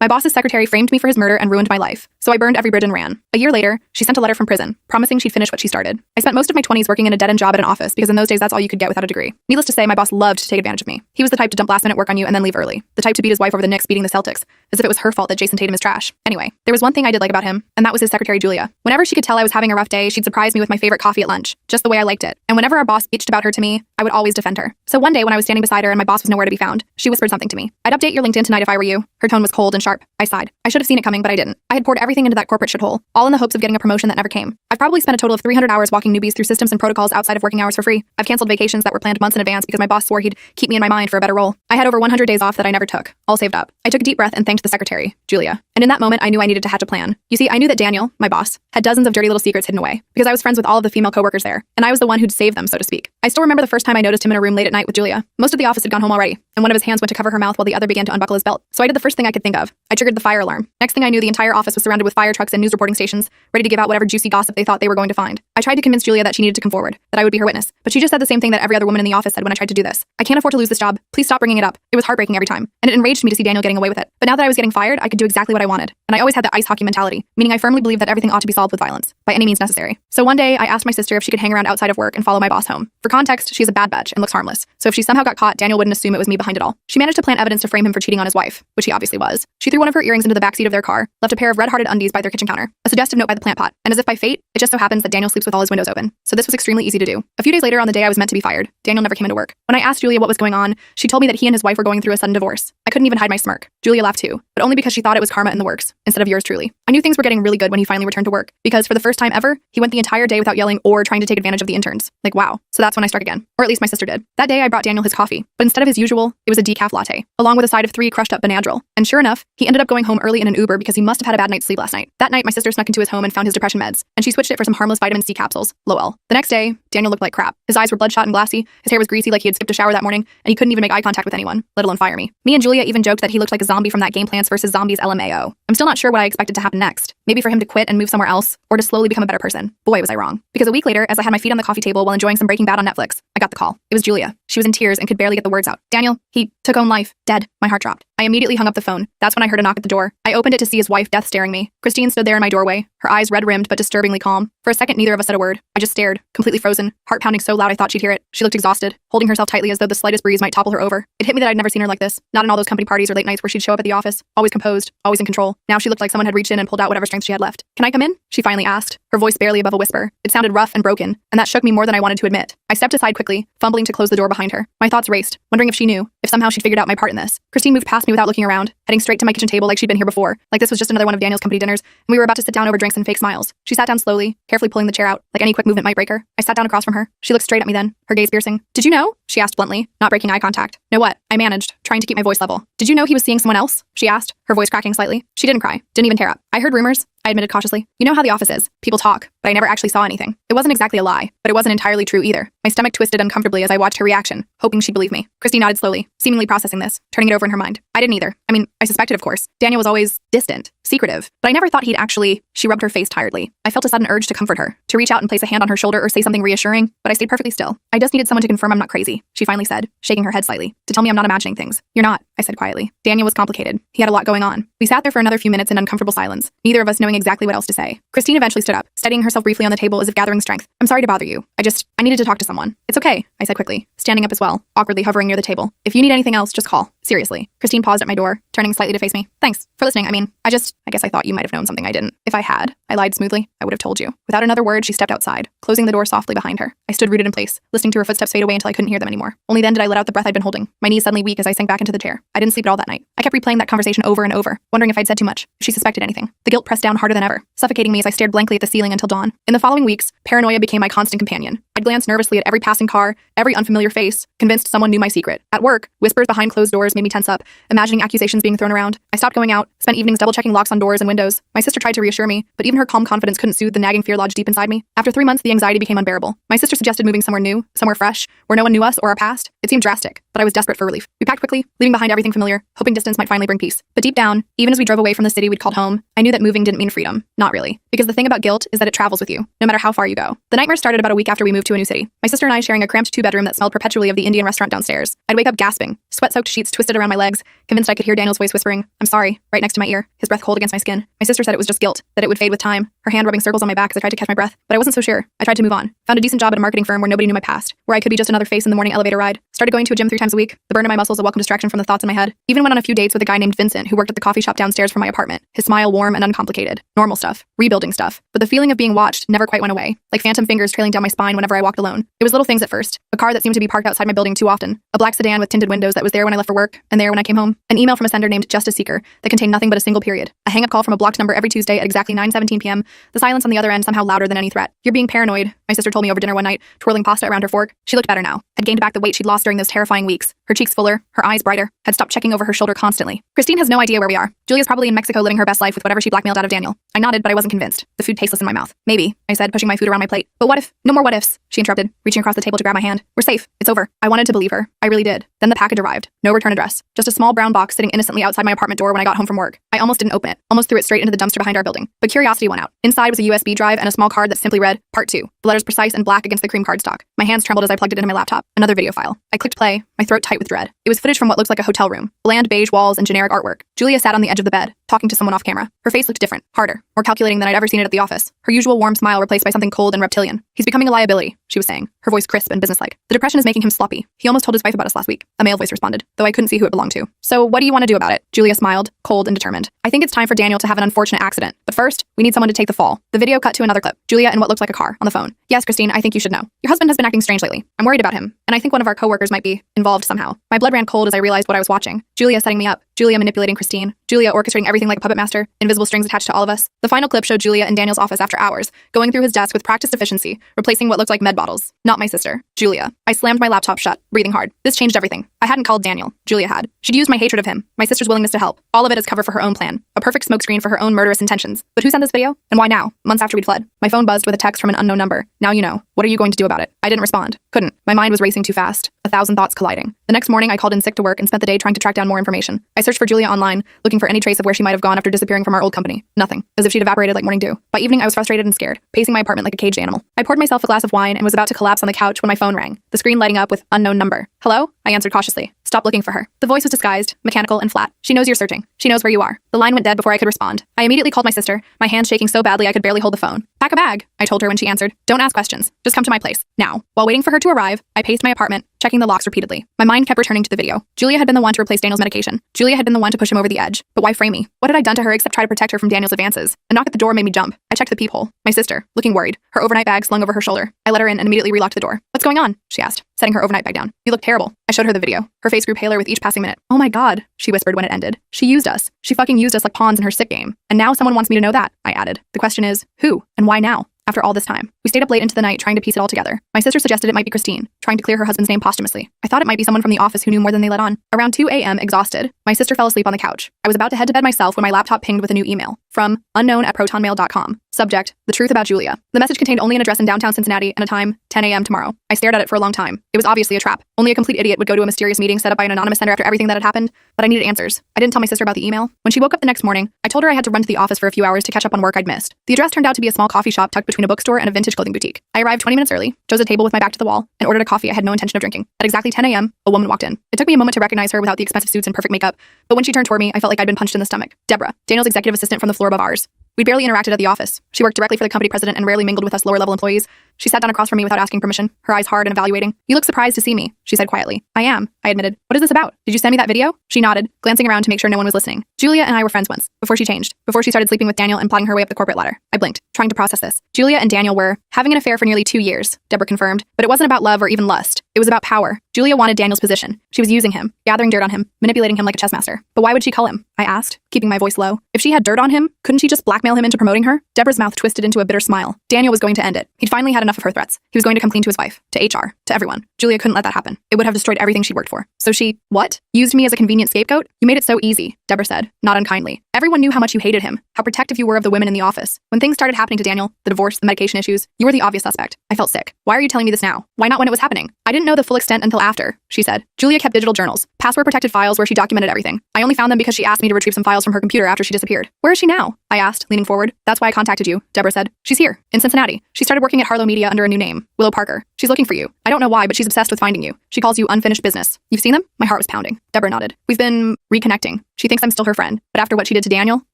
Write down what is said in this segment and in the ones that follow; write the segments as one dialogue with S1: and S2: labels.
S1: My boss's secretary framed me for his murder and ruined my life, so I burned every bridge and ran. A year later, she sent a letter from prison, promising she'd finish what she started. I spent most of my 20s working in a dead-end job at an office because in those days that's all you could get without a degree. Needless to say, my boss loved to take advantage of me. He was the type to dump last-minute work on you and then leave early. The type to beat his wife over the Knicks beating the Celtics, as if it was her fault that Jason Tatum is trash. Anyway, there was one thing I did like about him, and that was his secretary Julia. Whenever she could tell I was having a rough day, she'd surprise me with my favorite coffee at lunch, just the way I liked it. And whenever our boss bitched about her to me, I would always defend her. So one day when I was standing beside her and my boss was nowhere to be found, she whispered something to me. "I'd update your LinkedIn tonight if I were you." Her tone was cold and sharp. I sighed. I should have seen it coming, but I didn't. I had poured everything into that corporate shithole, all in the hopes of getting a promotion that never came. I've probably spent a total of 300 hours walking newbies through systems and protocols outside of working hours for free. I've canceled vacations that were planned months in advance because my boss swore he'd keep me in my mind for a better role. I had over 100 days off that I never took, all saved up. I took a deep breath and thanked the secretary, Julia. And in that moment, I knew I needed to hatch a plan. You see, I knew that Daniel, my boss, had dozens of dirty little secrets hidden away because I was friends with all of the female coworkers there, and I was the one who'd saved them, so to speak. I still remember the first time I noticed him in a room late at night with Julia. Most of the office had gone home already, and one of his hands went to cover her mouth while the other began to unbuckle his belt. So I did the first thing I could think of. I triggered the fire alarm. Next thing I knew, the entire office was surrounded with fire trucks and news reporting stations, ready to give out whatever juicy gossip they thought they were going to find. I tried to convince Julia that she needed to come forward, that I would be her witness, but she just said the same thing that every other woman in the office said when I tried to do this. "I can't afford to lose this job. Please stop bringing it up." It was heartbreaking every time, and it enraged me to see Daniel getting away with it. But now that I was getting fired, I could do exactly what I wanted. And I always had the ice hockey mentality, meaning I firmly believed that everything ought to be solved with violence, by any means necessary. So one day, I asked my sister if she could hang around outside of work and follow my boss home. For context, she's a bad bitch and looks harmless, so if she somehow got caught, Daniel wouldn't assume it was me behind it all. She managed to plant evidence to frame him for cheating on his wife, which he obviously was. She threw one of her earrings into the backseat of their car, left a pair of red-hearted undies by their kitchen counter, a suggestive note by the plant pot, and as if by fate, it just so happens that Daniel sleeps with all his windows open. So this was extremely easy to do. A few days later, on the day I was meant to be fired, Daniel never came into work. When I asked Julia what was going on, she told me that he and his wife were going through a sudden divorce. I couldn't even hide my smirk. Julia laughed too, but only because she thought it was karma in the works, instead of yours truly. I knew things were getting really good when he finally returned to work, because for the first time ever, he went the entire day without yelling or trying to take advantage of the interns. Like, wow. So that's when I struck again. Or at least my sister did. That day I brought Daniel his coffee, but instead of his usual, it was a decaf latte, along with a side of 3 crushed up Benadryl. And sure enough, he ended up going home early in an Uber because he must have had a bad night's sleep last night. That night, my sister snuck into his home and found his depression meds, and she switched it for some harmless vitamin C capsules. Lol. The next day, Daniel looked like crap. His eyes were bloodshot and glassy, his hair was greasy like he had skipped a shower that morning, and he couldn't even make eye contact with anyone, let alone fire me. Me and Julia even joked that he looked like a zombie from that Game Plants vs. Zombies LMAO. I'm still not sure what I expected to happen next. Maybe for him to quit and move somewhere else, or to slowly become a better person. Boy, was I wrong. Because a week later, as I had my feet on the coffee table while enjoying some Breaking Bad on Netflix, I got the call. It was Julia. She was in tears and could barely get the words out. "Daniel, he took own life. Dead." My heart dropped. I immediately hung up the phone. That's when I heard a knock at the door. I opened it to see his wife death staring me. Christine stood there in my doorway, her eyes red-rimmed but disturbingly calm. For a second, neither of us said a word. I just stared, completely frozen, heart pounding so loud I thought she'd hear it. She looked exhausted, holding herself tightly as though the slightest breeze might topple her over. It hit me that I'd never seen her like this. Not in all those company parties or late nights where she'd show up at the office, always composed, always in control. Now she looked like someone had reached in and pulled out whatever strength she had left. "Can I come in?" she finally asked, her voice barely above a whisper. It sounded rough and broken, and that shook me more than I wanted to admit. I stepped aside quickly, fumbling to close the door behind her. My thoughts raced, wondering if she knew, if somehow she'd figured out my part in this. Christine moved past me without looking around, heading straight to my kitchen table like she'd been here before, like this was just another one of Daniel's company dinners, and we were about to sit down over drinks and fake smiles. She sat down slowly, carefully pulling the chair out, like any quick movement might break her. I sat down across from her. She looked straight at me then, her gaze piercing. "Did you know?" she asked bluntly, not breaking eye contact. "Know what?" I managed, trying to keep my voice level. "Did you know he was seeing someone else?" she asked, her voice cracking slightly. She didn't cry, didn't even tear up. "I heard rumors," I admitted cautiously. "You know how the office is. People talk, but I never actually saw anything." It wasn't exactly a lie, but it wasn't entirely true either. My stomach twisted uncomfortably as I watched her reaction, hoping she'd believe me. Christine nodded slowly, seemingly processing this, turning it over in her mind. I didn't either. I mean, I suspected, of course. Daniel was always distant, secretive, but I never thought he'd actually... She rubbed her face tiredly. I felt a sudden urge to comfort her, to reach out and place a hand on her shoulder or say something reassuring, but I stayed perfectly still. "I just needed someone to confirm I'm not crazy," she finally said, shaking her head slightly, "to tell me I'm not imagining things." "You're not," I said quietly. Daniel was complicated. He had a lot going on. We sat there for another few minutes in uncomfortable silence, neither of us knowing exactly what else to say. Christine eventually stood up, steadying herself briefly on the table as if gathering strength. "I'm sorry to bother you. I needed to talk to someone." "It's okay," I said quickly, standing up as well, awkwardly hovering near the table. "If you need anything else, just call. Seriously." Christine paused at my door, turning slightly to face me. "Thanks for listening. I guess I thought you might have known something I didn't. If I had," I lied smoothly, "I would have told you." Without another word, she stepped outside, closing the door softly behind her. I stood rooted in place, listening to her footsteps fade away until I couldn't hear them anymore. Only then did I let out the breath I'd been holding, my knees suddenly weak as I sank back into the chair. I didn't sleep at all that night. I kept replaying that conversation over and over, wondering if I'd said too much, if she suspected anything. The guilt pressed down harder than ever, suffocating me as I stared blankly at the ceiling until dawn. In the following weeks, paranoia became my constant companion. I'd glance nervously at every passing car, every unfamiliar face, convinced someone knew my secret. At work, whispers behind closed doors made me tense up, imagining accusations being thrown around. I stopped going out, spent evenings double-checking locks on doors and windows. My sister tried to reassure me, but even her calm confidence couldn't soothe the nagging fear lodged deep inside me. After 3 months, the anxiety became unbearable. My sister suggested moving somewhere new, somewhere fresh, where no one knew us or our past. It seemed drastic, but I was desperate for relief. We packed quickly, leaving behind everything familiar, hoping distance might finally bring peace. But deep down, even as we drove away from the city we'd called home, I knew that moving didn't mean freedom. Not really. Because the thing about guilt is that it travels with you, no matter how far you go. The nightmare started about a week after we moved to a new city. My sister and I sharing a cramped 2-bedroom that smelled perpetually of the Indian restaurant downstairs. I'd wake up gasping, sweat-soaked sheets twisted around my legs, convinced I could hear Daniel's voice whispering, "I'm sorry," right next to my ear, his breath cold against my skin. My sister said it was just guilt, that it would fade with time, her hand rubbing circles on my back as I tried to catch my breath, but I wasn't so sure. I tried to move on. Found a decent job at a marketing firm where nobody knew my past, where I could be just another face in the morning elevator ride. Started going to a gym 3 times a week. The burn in my muscles a welcome distraction from the thoughts in my head. Even went on a few dates with a guy named Vincent who worked at the coffee shop downstairs from my apartment. His smile warm and uncomplicated. Normal stuff. Rebuilding stuff. But the feeling of being watched never quite went away, like phantom fingers trailing down my spine whenever I walked alone. It was little things at first. A car that seemed to be parked outside my building too often. A black sedan with tinted windows that was there when I left for work and there when I came home. An email from a sender named Justice Seeker that contained nothing but a single period. A hang-up call from a blocked number every Tuesday at exactly 9:17 p.m. The silence on the other end somehow louder than any threat. "You're being paranoid," my sister told me over dinner one night, twirling pasta around her fork. She looked better now. Had gained back the weight she'd lost during those terrifying weeks. Her cheeks fuller, her eyes brighter. Had stopped checking over her shoulder constantly. "Christine has no idea where we are. Julia's probably in Mexico living her best life with whatever she blackmailed out of Daniel." I nodded, but I wasn't convinced. The food tasteless in my mouth. "Maybe," I said, pushing my food around my plate. "But what if—" "No more what ifs," she interrupted, reaching across the table to grab my hand. "We're safe. It's over." I wanted to believe her. I really did. Then the package arrived. No return address. Just a small brown box sitting innocently outside my apartment door when I got home from work. I almost didn't open it. Almost threw it straight into the dumpster behind our building. But curiosity won out. Inside was a USB drive and a small card that simply read, "Part 2. The letters precise and black against the cream cardstock. My hands trembled as I plugged it into my laptop. Another video file. I clicked play, my throat tight with dread. It was footage from what looked like a hotel room. Bland beige walls and generic artwork. Julia sat on the edge of the bed, talking to someone off camera. Her face looked different, harder, more calculating than I'd ever seen it at the office. Her usual warm smile replaced by something cold and reptilian. "He's becoming a liability," she was saying, her voice crisp and businesslike. "The depression is making him sloppy. He almost told his wife about us last week." A male voice responded, though I couldn't see who it belonged to. "So what do you want to do about it?" Julia smiled, cold and determined. "I think it's time for Daniel to have an unfortunate accident. But first, we need someone to take the fall." The video cut to another clip. Julia in what looked like a car, on the phone. "Yes, Christine, I think you should know. Your husband has been acting strange lately. I'm worried about him, and I think one of our coworkers might be involved somehow." My blood ran cold as I realized what I was watching. Julia setting me up. Julia manipulating Christine. Julia orchestrating everything like a puppet master. Invisible strings attached to all of us. The final clip showed Julia in Daniel's office after hours, going through his desk with practiced efficiency, replacing what looked like med bottles. Not my sister. Julia. I slammed my laptop shut, breathing hard. This changed everything. I hadn't called Daniel. Julia had. She'd used my hatred of him, my sister's willingness to help. All of it as cover for her own plan. A perfect smokescreen for her own murderous intentions. But who sent this video? And why now? Months after we'd fled. My phone buzzed with a text from an unknown number. "Now you know. What are you going to do about it?" I didn't respond. Couldn't. My mind was racing too fast. 1,000 thoughts colliding. The next morning, I called in sick to work and spent the day trying to track down more information. I searched for Julia online, looking for any trace of where she might have gone after disappearing from our old company. Nothing. As if she'd evaporated like morning dew. By evening, I was frustrated and scared, pacing my apartment like a caged animal. I poured myself a glass of wine and was about to collapse on the couch when my phone rang, the screen lighting up with unknown number. "Hello?" I answered cautiously. "Stop looking for her." The voice was disguised, mechanical, and flat. "She knows you're searching. She knows where you are." The line went dead before I could respond. I immediately called my sister, my hands shaking so badly I could barely hold the phone. "Pack a bag," I told her when she answered. "Don't ask questions. Just come to my place. Now." While waiting for her to arrive, I paced my apartment, checking the locks repeatedly. My mind kept returning to the video. Julia had been the one to replace Daniel's medication. Julia had been the one to push him over the edge. But why frame me? What had I done to her except try to protect her from Daniel's advances? A knock at the door made me jump. I checked the peephole. My sister, looking worried, her overnight bag slung over her shoulder. I let her in and immediately relocked the door. "What's going on?" she asked, setting her overnight bag down. "You look terrible." I showed her the video. Her face grew paler with each passing minute. "Oh my God," she whispered when it ended. "She used us. She fucking used us like pawns in her sick game. And now someone wants me to know that," I added. "The question is, who? And why now? After all this time." We stayed up late into the night trying to piece it all together. My sister suggested it might be Christine, trying to clear her husband's name posthumously. I thought it might be someone from the office who knew more than they let on. Around 2 a.m., exhausted, my sister fell asleep on the couch. I was about to head to bed myself when my laptop pinged with a new email from unknown@protonmail.com. Subject, "The truth about Julia." The message contained only an address in downtown Cincinnati and a time, 10 a.m. tomorrow. I stared at it for a long time. It was obviously a trap. Only a complete idiot would go to a mysterious meeting set up by an anonymous sender after everything that had happened. But I needed answers. I didn't tell my sister about the email. When she woke up the next morning, I told her I had to run to the office for a few hours to catch up on work I'd missed. The address turned out to be a small coffee shop tucked between a bookstore and a vintage clothing boutique. I arrived 20 minutes early, chose a table with my back to the wall, and ordered a coffee I had no intention of drinking. At exactly 10 a.m., a woman walked in. It took me a moment to recognize her without the expensive suits and perfect makeup, but when she turned toward me, I felt like I'd been punched in the stomach. Deborah, Daniel's executive assistant from the floor above ours. We'd barely interacted at the office. She worked directly for the company president and rarely mingled with us lower-level employees. She sat down across from me without asking permission, her eyes hard and evaluating. "You look surprised to see me," she said quietly. "I am," I admitted. "What is this about? Did you send me that video?" She nodded, glancing around to make sure no one was listening. "Julia and I were friends once, before she changed, before she started sleeping with Daniel and plotting her way up the corporate ladder." I blinked, trying to process this. "Julia and Daniel were having an affair for nearly 2 years," Deborah confirmed, "but it wasn't about love or even lust. It was about power. Julia wanted Daniel's position. She was using him, gathering dirt on him, manipulating him like a chess master. But why would she call him?" I asked, keeping my voice low. If she had dirt on him, couldn't she just blackmail him into promoting her? Deborah's mouth twisted into a bitter smile. Daniel was going to end it. He'd finally had enough of her threats. He was going to come clean to his wife, to HR, to everyone. Julia couldn't let that happen. It would have destroyed everything she worked for. So she, what? Used me as a convenient scapegoat? You made it so easy, Deborah said, not unkindly. Everyone knew how much you hated him, how protective you were of the women in the office. When things started happening to Daniel, the divorce, the medication issues, you were the obvious suspect. I felt sick. Why are you telling me this now? Why not when it was happening? I didn't know the full extent until after, she said. Julia kept digital journals, password-protected files where she documented everything. I only found them because she asked me to retrieve some files from her computer after she disappeared. Where is she now? I asked, leaning forward. That's why I contacted you, Deborah said. She's here, in Cincinnati. She started working at Harlow Media under a new name, Willow Parker. She's looking for you. I don't know why, but she's obsessed with finding you. She calls you unfinished business. You've seen them? My heart was pounding. Deborah nodded. We've been reconnecting. She thinks I'm still her friend, but after what she did to Daniel,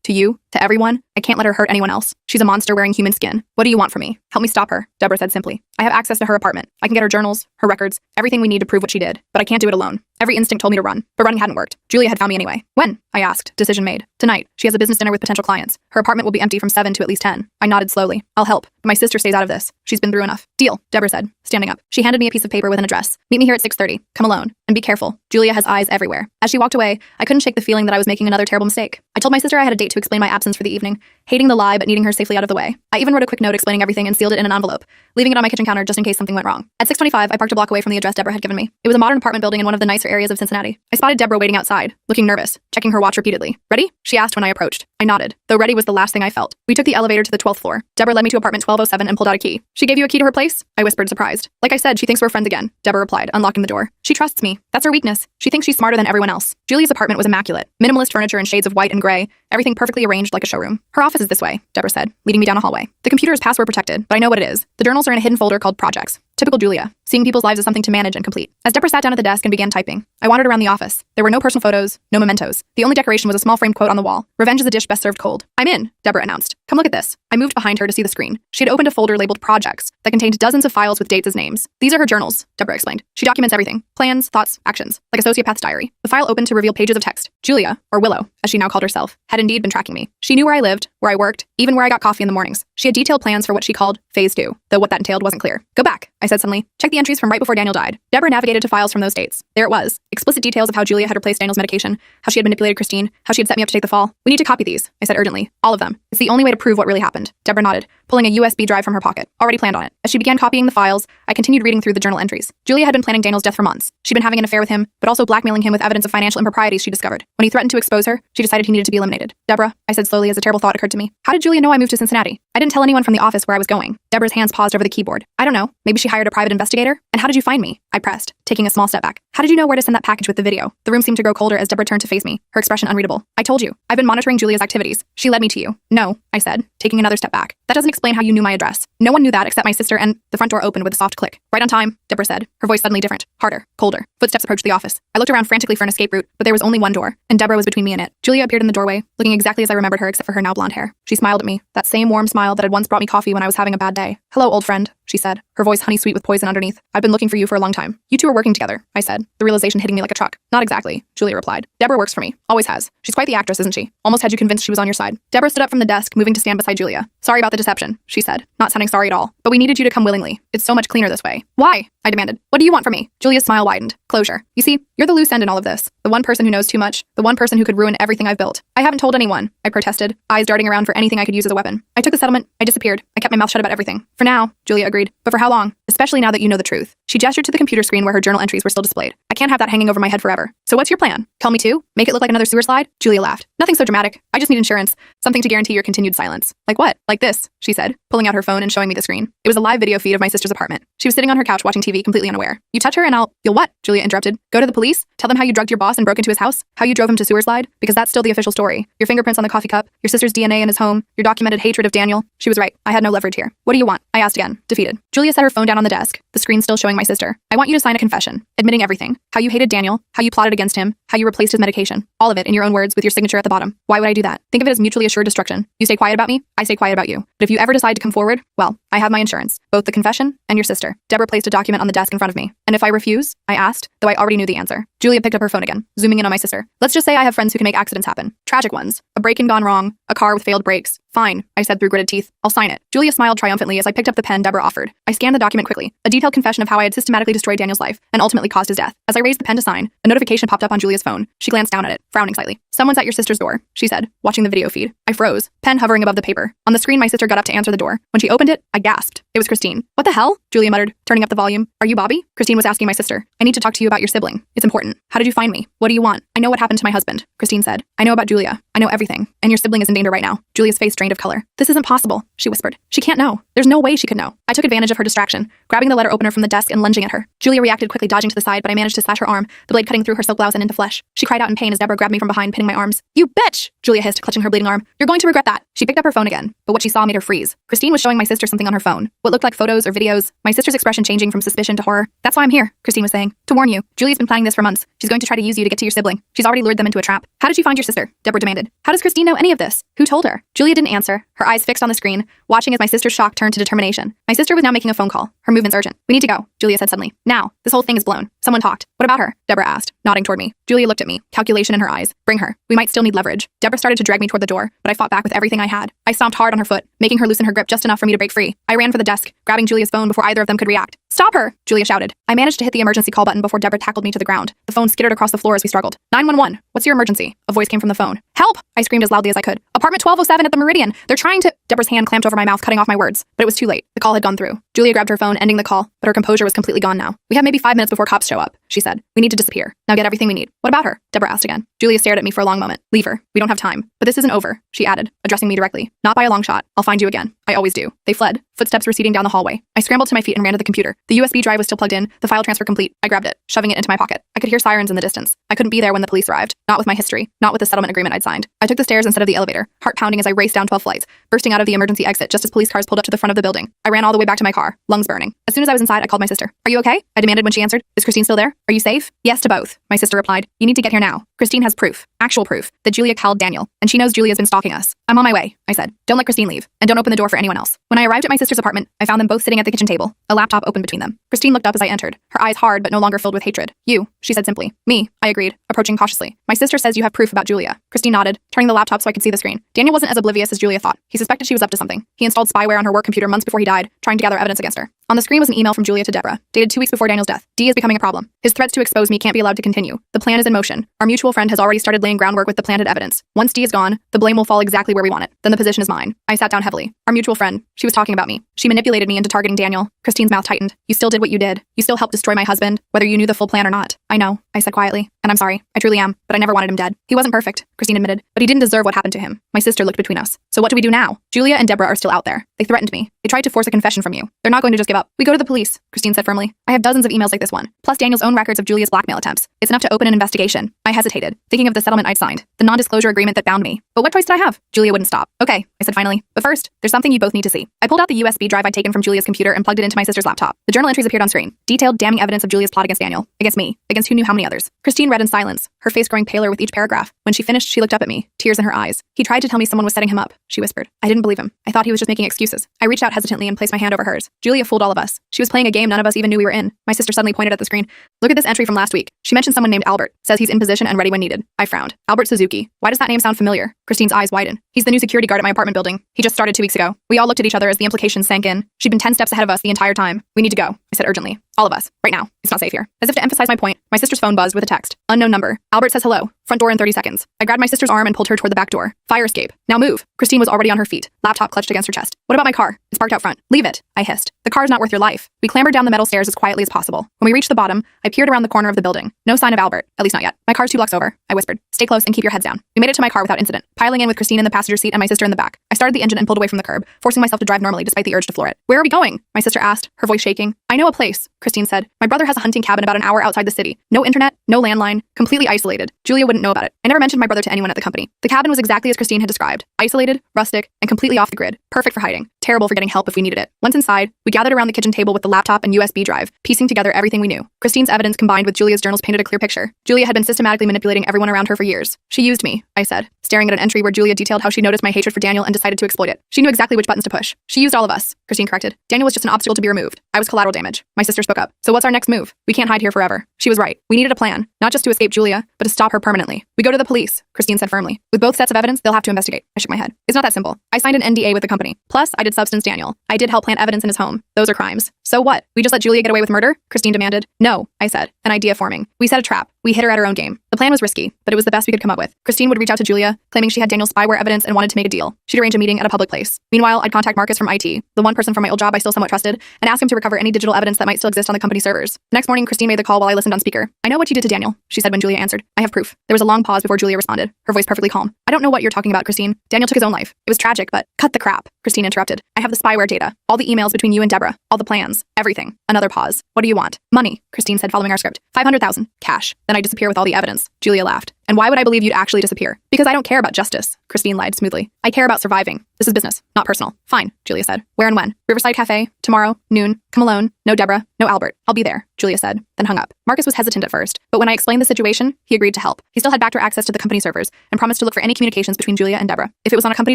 S1: to you, to everyone, I can't let her hurt anyone else. She's a monster wearing human skin. What do you want from me? Help me stop her, Deborah said simply. I have access to her apartment. I can get her journals, her records, everything we need to prove what she did, but I can't do it alone. Every instinct told me to run, but running hadn't worked. Julia had found me anyway. When? I asked. Decision made. Tonight. She has a business dinner with potential clients. Her apartment will be empty from 7 to at least 10. I nodded slowly. I'll help, but my sister stays out of this. She's been through enough. Deal, Deborah said, standing up. She handed me a piece of paper with an address. Meet me here at 6:30. Come alone. And be careful. Julia has eyes everywhere. As she walked away, I couldn't shake the feeling that I was making another terrible mistake. I told my sister I had a date to explain my absence for the evening, hating the lie but needing her safely out of the way. I even wrote a quick note explaining everything and sealed it in an envelope, leaving it on my kitchen counter just in case something went wrong. At 6:25, I parked a block away from the address Deborah had given me. It was a modern apartment building in one of the nicer areas of Cincinnati. I spotted Deborah waiting outside, looking nervous, checking her watch repeatedly. Ready? She asked when I approached. I nodded, though ready was the last thing I felt. We took the elevator to the 12th floor. Deborah led me to apartment 1207 and pulled out a key. She gave you a key to her place? I whispered, surprised. Like I said, she thinks we're friends again, Deborah replied, unlocking the door. She trusts me. That's her weakness. She thinks she's smarter than everyone else. Julia's apartment was immaculate. Minimalist furniture in shades of white and gray, everything perfectly arranged like a showroom. Her office is this way, Deborah said, leading me down a hallway. The computer is password protected, but I know what it is. The journals are in a hidden folder called Projects. Typical Julia, seeing people's lives as something to manage and complete. As Deborah sat down at the desk and began typing, I wandered around the office. There were no personal photos, no mementos. The only decoration was a small framed quote on the wall. Revenge is a dish best served cold. I'm in, Deborah announced. Come look at this. I moved behind her to see the screen. She had opened a folder labeled Projects that contained dozens of files with dates as names. These are her journals, Deborah explained. She documents everything. Plans, thoughts, actions. Like a sociopath's diary. The file opened to reveal pages of text. Julia, or Willow, as she now called herself, had indeed been tracking me. She knew where I lived, where I worked, even where I got coffee in the mornings. She had detailed plans for what she called Phase 2, though what that entailed wasn't clear. Go back, I said suddenly. Check the entries from right before Daniel died. Deborah navigated to files from those dates. There it was. Explicit details of how Julia had replaced Daniel's medication, how she had manipulated Christine, how she had set me up to take the fall. We need to copy these, I said urgently. All of them. It's the only way to prove what really happened. Deborah nodded, pulling a USB drive from her pocket. Already planned on it. As she began copying the files, I continued reading through the journal entries. Julia had been planning Daniel's death for months. She'd been having an affair with him, but also blackmailing him with evidence of financial improprieties she discovered. When he threatened to expose her, she decided he needed to be eliminated. Deborah, I said slowly as a terrible thought occurred to me. How did Julia know I moved to Cincinnati? I didn't tell anyone from the office where I was going. Deborah's hands paused over the keyboard. I don't know. Maybe she hired a private investigator? And how did you find me? I pressed, taking a small step back. How did you know where to send that package with the video? The room seemed to grow colder as Deborah turned to face me, her expression unreadable. I told you. I've been monitoring Julia's activities. She led me to you. No, I said, taking another step back. That doesn't explain how you knew my address. No one knew that except my sister, and the front door opened with a soft click. Right on time, Deborah said, her voice suddenly different, harder, colder. Footsteps approached the office. I looked around frantically for an escape route, but there was only one door, and Deborah was between me and it. Julia appeared in the doorway, looking exactly as I remembered her except for her now blonde hair. She smiled at me, that same warm smile that had once brought me coffee when I was having a bad day. Hello, old friend, she said, her voice honey sweet with poison underneath. I've been looking for you for a long time. You two are working together, I said, the realization hitting me like a truck. Not exactly, Julia replied. Deborah works for me. Always has. She's quite the actress, isn't she? Almost had you convinced she was on your side. Deborah stood up from the desk, moving to stand beside Julia. Sorry about the deception, she said, not sounding sorry at all. But we needed you to come willingly. It's so much cleaner this way. Why? I demanded. What do you want from me? Julia's smile widened. Closure. You see, you're the loose end in all of this. The one person who knows too much. The one person who could ruin everything I've built. I haven't told anyone, I protested, eyes darting around for anything I could use as a weapon. I took the settlement. I disappeared. I kept my mouth shut about everything. For now, Julia agreed. But for how long? Especially now that you know the truth. She gestured to the computer screen where her journal entries were still displayed. I can't have that hanging over my head forever. So what's your plan? Tell me too? Make it look like another sewer slide? Julia laughed. Nothing so dramatic. I just need insurance. Something to guarantee your continued silence. Like what? Like this, she said, pulling out her phone and showing me the screen. It was a live video feed of my sister's apartment. She was sitting on her couch watching TV completely unaware. You touch her and You'll what? Julia interrupted. Go to the police? Tell them how you drugged your boss and broke into his house? How you drove him to sewer slide? Because that's still the official story. Your fingerprints on the coffee cup, your sister's DNA in his home, your documented hatred of Daniel. She was right. I had no leverage here. What do you want? I asked again, defeated. Julia set her phone down on the desk, the screen still showing my sister. I want you to sign a confession, admitting everything. How you hated Daniel, how you plotted against him, how you replaced his medication. All of it in your own words with your signature at the bottom. Why would I do that? Think of it as mutually assured destruction. You stay quiet about me, I stay quiet about you. But if you ever decide to come forward, well, I have my insurance. Both the confession and your sister. Deborah placed a document on the desk in front of me. And if I refuse? I asked, though I already knew the answer. Julia picked up her phone again, zooming in on my sister. Let's just say I have friends who can make accidents happen. Tragic ones. A break-in gone wrong, a car with failed brakes. Fine, I said through gritted teeth. I'll sign it. Julia smiled triumphantly as I picked up the pen Deborah offered. I scanned the document quickly, a detailed confession of how I had systematically destroyed Daniel's life and ultimately caused his death. As I raised the pen to sign, a notification popped up on Julia's phone. She glanced down at it, frowning slightly. Someone's at your sister's door, she said, watching the video feed. I froze, pen hovering above the paper. On the screen, my sister got up to answer the door. When she opened it, I gasped. It was Christine. What the hell? Julia muttered, turning up the volume. Are you Bobby? Christine was asking my sister. I I need to talk to you about your sibling. It's important. How did you find me? What do you want? I know what happened to my husband, Christine said. I know about Julia. I know everything. And your sibling is in danger right now. Julia's face drained of color. This isn't possible, she whispered. She can't know. There's no way she could know. I took advantage of her distraction, grabbing the letter opener from the desk and lunging at her. Julia reacted quickly, dodging to the side, but I managed to slash her arm, the blade cutting through her silk blouse and into flesh. She cried out in pain as Deborah grabbed me from behind, pinning my arms. You bitch! Julia hissed, clutching her bleeding arm. You're going to regret that. She picked up her phone again, but what she saw made her freeze. Christine was showing my sister something on her phone. What looked like photos or videos, my sister's expression changing from suspicion to horror. That's why I'm here, Christine was saying. To warn you, Julia's been planning this for months. She's going to try to use you to get to your sibling. She's already lured them into a trap. How did you find your sister? Deborah demanded. How does Christine know any of this? Who told her? Julia didn't answer, her eyes fixed on the screen, watching as my sister's shock turned to determination. My sister was now making a phone call. Her movement's urgent. We need to go, Julia said suddenly. Now. This whole thing is blown. Someone talked. What about her? Deborah asked, nodding toward me. Julia looked at me, calculation in her eyes. Bring her. We might still need leverage. Deborah started to drag me toward the door, but I fought back with everything I had. I stomped hard on her foot, making her loosen her grip just enough for me to break free. I ran for the desk, grabbing Julia's phone before either of them could react. Stop her! Julia shouted. I managed to hit the emergency call button before Deborah tackled me to the ground. The phone skittered across the floor as we struggled. 911. What's your emergency? A voice came from the phone. Help! I screamed as loudly as I could. Apartment 1207 at the Meridian. They're trying to... Deborah's hand clamped over my mouth, cutting off my words. But it was too late. The call had gone through. Julia grabbed her phone, ending the call, but her composure was completely gone now. We have maybe 5 minutes before cops show up, she said. We need to disappear. Now get everything we need. What about her? Deborah asked again. Julia stared at me for a long moment. Leave her. We don't have time. But this isn't over, she added, addressing me directly. Not by a long shot. I'll find you again. I always do. They fled. Footsteps receding down the hallway. I scrambled to my feet and ran to the computer. The USB drive was still plugged in, the file transfer complete. I grabbed it, shoving it into my pocket. I could hear sirens in the distance. I couldn't be there when the police arrived. Not with my history. Not with the settlement agreement I'd signed. I took the stairs instead of the elevator, heart pounding as I raced down 12 flights, bursting out of the emergency exit just as police cars pulled up to the front of the building. I ran all the way back to my car, lungs burning. As soon as I was inside, I called my sister. Are you okay? I demanded when she answered. Is Christine still there? Are you safe? Yes to both, my sister replied. You need to get here now. Christine has proof, actual proof, that Julia called Daniel, and she knows Julia's been stalking us. I'm on my way, I said. Don't let Christine leave, and don't open the door for anyone else. When I arrived at my sister's apartment, I found them both sitting at the kitchen table, a laptop open between them. Christine looked up as I entered, her eyes hard but no longer filled with hatred. You, she said simply. Me, I agreed, approaching cautiously. My sister says you have proof about Julia. Christine nodded, turning the laptop so I could see the screen. Daniel wasn't as oblivious as Julia thought. He suspected she was up to something. He installed spyware on her work computer months before he died, trying to gather evidence against her. On the screen was an email from Julia to Deborah, dated 2 weeks before Daniel's death. D is becoming a problem. His threats to expose me can't be allowed to continue. The plan is in motion. Our mutual friend has already started laying groundwork with the planted evidence. Once D is gone, the blame will fall exactly where we want it. Then the position is mine. I sat down heavily. Our mutual friend, she was talking about me. She manipulated me into targeting Daniel. Christine's mouth tightened. You still did what you did. You still helped destroy my husband, whether you knew the full plan or not. I know, I said quietly. And I'm sorry. I truly am, but I never wanted him dead. He wasn't perfect, Christine admitted, but he didn't deserve what happened to him. My sister looked between us. So what do we do now? Julia and Deborah are still out there. They threatened me. They tried to force a confession from you. They're not going to just give up. We go to the police, Christine said firmly. I have dozens of emails like this one, plus Daniel's own records of Julia's blackmail attempts. It's enough to open an investigation. I hesitated, thinking of the settlement I'd signed, the non-disclosure agreement that bound me. But what choice did I have? Julia wouldn't stop. Okay, I said finally. But first, there's something you both need to see. I pulled out the USB drive I'd taken from Julia's computer and plugged it into my sister's laptop. The journal entries appeared on screen. Detailed, damning evidence of Julia's plot against Daniel, against me, against who knew how many others. Christine read in silence, her face growing paler with each paragraph. When she finished, she looked up at me, tears in her eyes. He tried to tell me someone was setting him up, she whispered. I didn't believe him. I thought he was just making excuses. I reached out hesitantly and placed my hand over hers. Julia fooled all of us. She was playing a game none of us even knew we were in. My sister suddenly pointed at the screen. Look at this entry from last week. She mentioned someone named Albert. Says he's in position and ready when needed. I frowned. Albert Suzuki. Why does that name sound familiar? Christine's eyes widened. He's the new security guard at my apartment building. He just started 2 weeks ago. We all looked at each other as the implications sank in. She'd been 10 steps ahead of us the entire time. We need to go, I said urgently. All of us. Right now. It's not safe here. As if to emphasize my point, my sister's phone buzzed with a text. Unknown number. Albert says hello. Front door in 30 seconds. I grabbed my sister's arm and pulled her toward the back door. Fire escape. Now move. Christine was already on her feet, laptop clutched against her chest. What about my car? It's parked out front. Leave it, I hissed. The car's not worth your life. We clambered down the metal stairs as quietly as possible. When we reached the bottom, I peered around the corner of the building. No sign of Albert, at least not yet. My car's 2 blocks over, I whispered. Stay close and keep your heads down. We made it to my car without incident, piling in with Christine in the passenger seat and my sister in the back. I started the engine and pulled away from the curb, forcing myself to drive normally despite the urge to floor it. Where are we going? My sister asked, her voice shaking. I know a place, Christine said. My brother has a hunting cabin about an hour outside the city. No internet, no landline, completely isolated. Julia wouldn't know about it. I never mentioned my brother to anyone at the company. The cabin was exactly as Christine had described. Isolated, rustic, and completely off the grid. Perfect for hiding. Terrible for getting help if we needed it. Once inside, we gathered around the kitchen table with the laptop and USB drive, piecing together everything we knew. Christine's evidence combined with Julia's journals painted a clear picture. Julia had been systematically manipulating everyone around her for years. She used me, I said, staring at an entry where Julia detailed how she noticed my hatred for Daniel and decided to exploit it. She knew exactly which buttons to push. She used all of us, Christine corrected. Daniel was just an obstacle to be removed. I was collateral damage. My sister spoke up. So what's our next move? We can't hide here forever. She was right. We needed a plan, not just to escape Julia, but to stop her permanently. We go to the police, Christine said firmly. With both sets of evidence, they'll have to investigate. I shook my head. It's not that simple. I signed an NDA with the company. Plus, I did substance Daniel. I did help plant evidence in his home. Those are crimes. So what? We just let Julia get away with murder? Christine demanded. No, I said, an idea forming. We set a trap. We hit her at her own game. The plan was risky, but it was the best we could come up with. Christine would reach out to Julia, claiming she had Daniel's spyware evidence and wanted to make a deal. She'd arrange a meeting at a public place. Meanwhile, I'd contact Marcus from IT, the one person from my old job I still somewhat trusted, and ask him to recover any digital evidence that might still exist on the company servers. The next morning, Christine made the call while I listened on speaker. "I know what you did to Daniel," she said when Julia answered. "I have proof." There was a long pause before Julia responded, her voice perfectly calm. "I don't know what you're talking about, Christine. Daniel took his own life. It was tragic, but cut the crap," Christine interrupted. "I have the spyware data, all the emails between you and Deborah, all the plans, everything." Another pause. "What do you want?" "Money," Christine said, following our script. 500,000, cash. Then I disappear with all the evidence. Julia laughed. "And why would I believe you'd actually disappear?" "Because I don't care about justice," Christine lied smoothly. "I care about surviving. This is business, not personal." "Fine," Julia said. "Where and when?" "Riverside Cafe, tomorrow, noon. Come alone. No Deborah, no Albert. I'll be there," Julia said, then hung up. Marcus was hesitant at first, but when I explained the situation, he agreed to help. He still had backdoor access to the company servers and promised to look for any communications between Julia and Deborah. "If it was on a company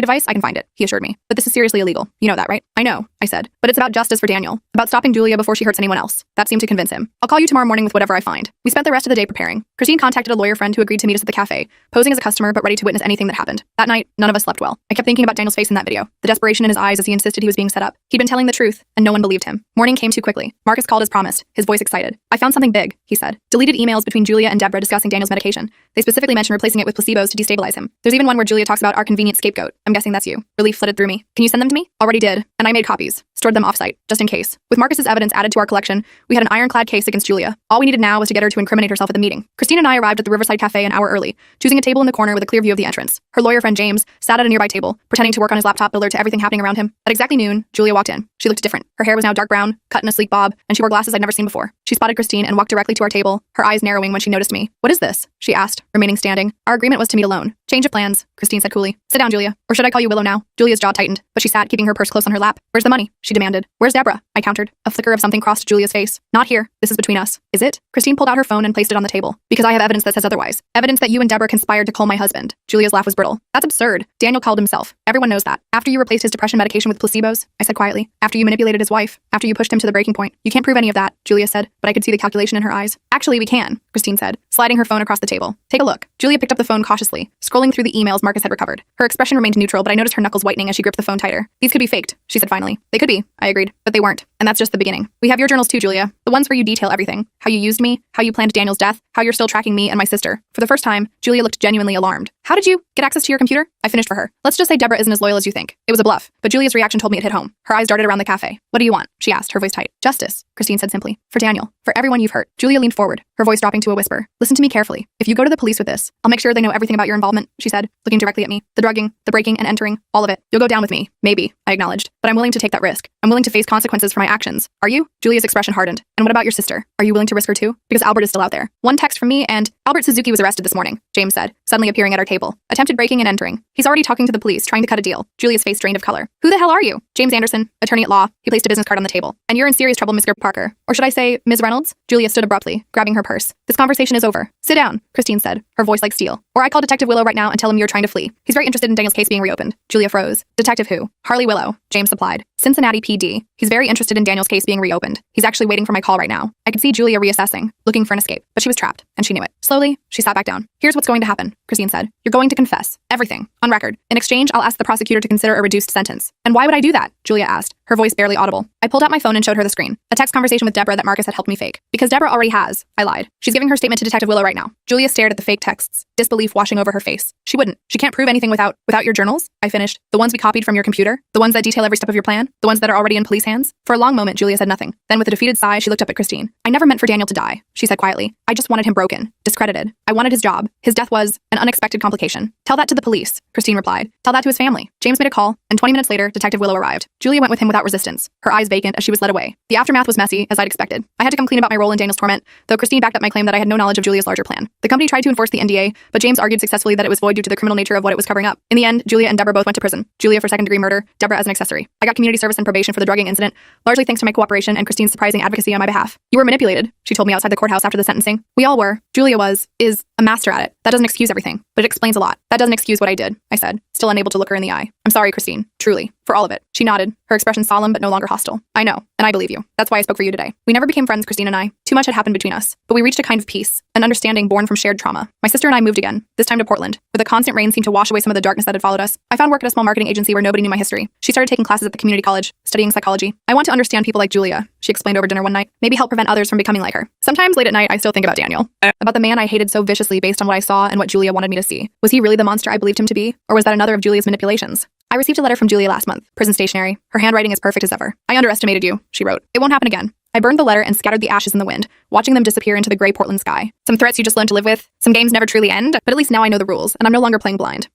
S1: device, I can find it," he assured me. "But this is seriously illegal. You know that, right?" "I know," I said. "But it's about justice for Daniel, about stopping Julia before she hurts anyone else." That seemed to convince him. "I'll call you tomorrow morning with whatever I find." We spent the rest of the day preparing. Christine contacted a lawyer friend who agreed to meet us at the cafe, posing as a customer but ready to witness anything that happened. That night, none of us slept well. I kept thinking about Daniel's face in that video, the desperation in his eyes as he insisted he was being set up. He'd been telling the truth, and no one believed him. Morning came too quickly. Marcus called as promised, his voice excited. "I found something big," he said. "Deleted emails between Julia and Deborah discussing Daniel's medication. They specifically mention replacing it with placebos to destabilize him. There's even one where Julia talks about our convenient scapegoat. I'm guessing that's you." Relief flooded through me. "Can you send them to me?" "Already did, and I made copies. Stored them offsite, just in case." With Marcus's evidence added to our collection, we had an ironclad case against Julia. All we needed now was to get her to incriminate herself at the meeting. Christine and I arrived at the Riverside Cafe an hour early, choosing a table in the corner with a clear view of the entrance. Her lawyer friend James sat at a nearby table, pretending to work on his laptop alert to everything happening around him. At exactly noon, Julia walked in. She looked different. Her hair was now dark brown, cut in a sleek bob, and she wore glasses I'd never seen before. She spotted Christine and walked directly to our table, her eyes narrowing when she noticed me. "What is this?" she asked, remaining standing. "Our agreement was to meet alone." "Change of plans," Christine said coolly. "Sit down, Julia. Or should I call you Willow now?" Julia's jaw tightened, but she sat, keeping her purse close on her lap. "Where's the money?" she demanded. "Where's Deborah?" I countered. A flicker of something crossed Julia's face. "Not here. This is between us." "Is it?" Christine pulled out her phone and placed it on the table. "Because I have evidence that says otherwise. Evidence that you and Deborah conspired to cull my husband." Julia's laugh was brittle. "That's absurd. Daniel called himself. Everyone knows that. After you replaced his depression medication with placebos," I said quietly. "After you manipulated his wife. After you pushed him to the breaking point. You can't prove any of that," Julia said, but I could see the calculation in her eyes. "Actually, we can," Christine said, sliding her phone across the table. "Take a look." Julia picked up the phone cautiously, scrolling through the emails Marcus had recovered. Her expression remained neutral, but I noticed her knuckles whitening as she gripped the phone tighter. "These could be faked," she said finally. "They could be," I agreed, "but they weren't. And that's just the beginning. We have your journals too, Julia. The ones where you detail everything. How you used me, how you planned Daniel's death, how you're still tracking me and my sister." For the first time, Julia looked genuinely alarmed. "How did you get access to your computer?" I finished for her. "Let's just say Deborah isn't as loyal as you think." It was a bluff, but Julia's reaction told me it hit home. Her eyes darted around the cafe. "What do you want?" she asked, her voice tight. "Justice," Christine said simply. "For Daniel. For everyone you've hurt." Julia leaned forward, her voice dropping to a whisper. "Listen to me carefully. If you go to the police with this, I'll make sure they know everything about your involvement," she said, looking directly at me. "The drugging, the breaking and entering, all of it. You'll go down with me. Maybe," I acknowledged. "But I'm willing to take that risk. I'm willing to face consequences for my actions." "Are you?" Julia's expression hardened. "And what about your sister? Are you willing to risk her too? Because Albert is still out there." "One text from me and Albert Suzuki was arrested this morning," James said, suddenly appearing at our table. "Attempted breaking and entering. He's already talking to the police, trying to cut a deal." Julia's face drained of color. "Who the hell are you?" "James Anderson, attorney at law." He placed a business card on the table. "And you're in serious trouble, Mr. Parker. Or should I say, Ms. Reynolds?" Julia stood abruptly, grabbing her purse. "This conversation is over. Sit down," Christine said, her voice like steel. "Or I call Detective Willow right now and tell him you're trying to flee. He's very interested in Daniel's case being reopened." Julia froze. "Detective who?" "Harley Willow," James supplied. "Cincinnati PD. He's very interested in Daniel's case being reopened. He's actually waiting for my call right now." I could see Julia reassessing, looking for an escape, but she was trapped, and she knew it. Slowly, she sat back down. "Here's what's going to happen," Christine said. "You're going to confess. Everything. On record. In exchange, I'll ask the prosecutor to consider a reduced sentence." "And why would I do that?" Julia asked, her voice barely audible. I pulled out my phone and showed her the screen. A text conversation with Deborah that Marcus had helped me fake. "Because Deborah already has," I lied. "She's giving her statement to Detective Willow right now." Julia stared at the fake texts, disbelief washing over her face. "She wouldn't. She can't prove anything without your journals?" I finished. "The ones we copied from your computer? The ones that detail every step of your plan? The ones that are already in police hands?" For a long moment, Julia said nothing. Then with a defeated sigh, she looked up at Christine. "I never meant for Daniel to die," she said quietly. "I just wanted him broken, discredited. I wanted his job. His death was an unexpected complication." "Tell that to the police," Christine replied. "Tell that to his family." James made a call, and 20 minutes later, Detective Willow arrived. Julia went with him without resistance, her eyes vacant as she was led away. The aftermath was messy, as I'd expected. I had to come clean about my role in Daniel's torment, though Christine backed up my claim that I had no knowledge of Julia's larger plan. The company tried to enforce the NDA, but James argued successfully that it was void due to the criminal nature of what it was covering up. In the end, Julia and Deborah both went to prison. Julia for second-degree murder, Deborah as an accessory. I got community service and probation for the drugging incident, largely thanks to my cooperation and Christine's surprising advocacy on my behalf. "You were manipulated," she told me outside the courthouse after the sentencing. "We all were. Julia is a master at it. That doesn't excuse everything, but it explains a lot." "That doesn't excuse what I did," I said, still unable to look her in the eye. "I'm I'm sorry, Christine. Truly. For all of it. She nodded, her expression solemn but no longer hostile. I know, and I believe you. That's why I spoke for you today. We never became friends, Christine and I. Too much had happened between us. But we reached a kind of peace, an understanding born from shared trauma. My sister and I moved again, this time to Portland, where the constant rain seemed to wash away some of the darkness that had followed us. I found work at a small marketing agency where nobody knew my history. She started taking classes at the community college, studying psychology. I want to understand people like Julia, she explained over dinner one night. Maybe help prevent others from becoming like her. Sometimes late at night, I still think about Daniel. About the man I hated so viciously based on what I saw and what Julia wanted me to see. Was he really the monster I believed him to be? Or was that another of Julia's manipulations? I received a letter from Julia last month, prison stationery. Her handwriting is perfect as ever. I underestimated you, she wrote. It won't happen again. I burned the letter and scattered the ashes in the wind, watching them disappear into the gray Portland sky. Some threats you just learn to live with, some games never truly end, but at least now I know the rules, and I'm no longer playing blind.